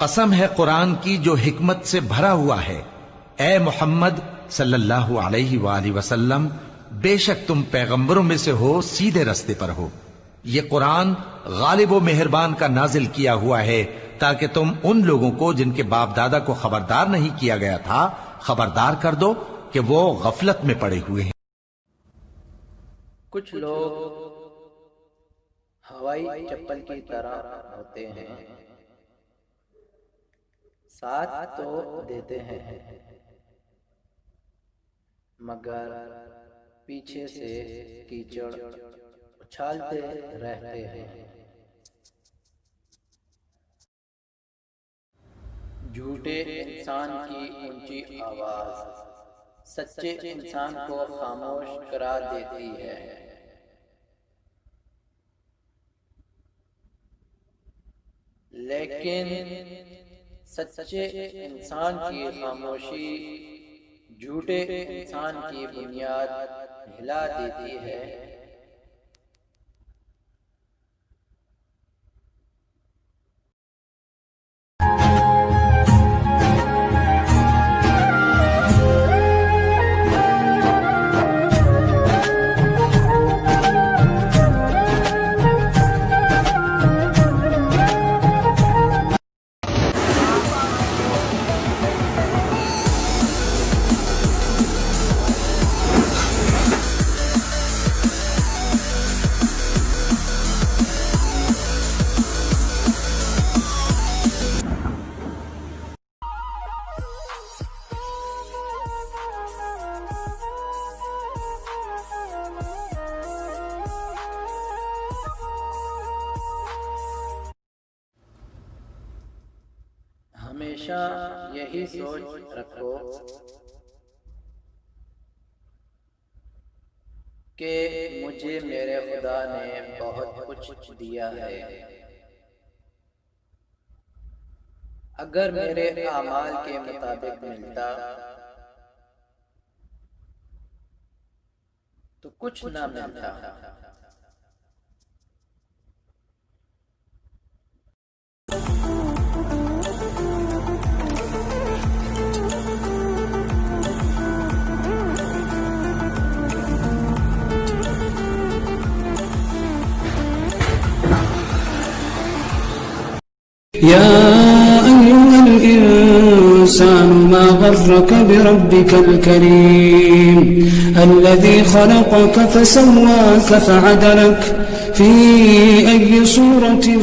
कसम है कुरान की जो हिकमत से भरा हुआ है। ए मोहम्मद सल्लल्लाहु अलैहि वसल्लम, बेशक तुम पैगंबरों में से हो, सीधे रास्ते पर हो। ये कुरान गालिब व मेहरबान का नाजिल किया हुआ है ताकि तुम उन लोगों को जिनके बाप दादा को खबरदार नहीं किया गया था खबरदार कर दो कि वो गफलत में पड़े हुए हैं। कुछ लोग हवाई चप्पल की तरह होते हैं, साथ तो देते हैं मगर पीछे से कीचड़ उछालते रहते हैं। झूठे इंसान की ऊंची आवाज सच्चे इंसान को खामोश करा देती है। लेकिन सच्चे इंसान की खामोशी झूठे इंसान की बुनियाद हिला देती है। हमेशा यही सोच रखो कि मुझे मेरे खुदा ने बहुत कुछ दिया है। अगर मेरे आमाल के मुताबिक मिलता तो कुछ ना मिलता। या अय्युहल इंसान मा गर्रक बिरब्बिकल करीम अल्लज़ी खलक़क फसव्वाक फअदलक फी अय्यि सूरतिन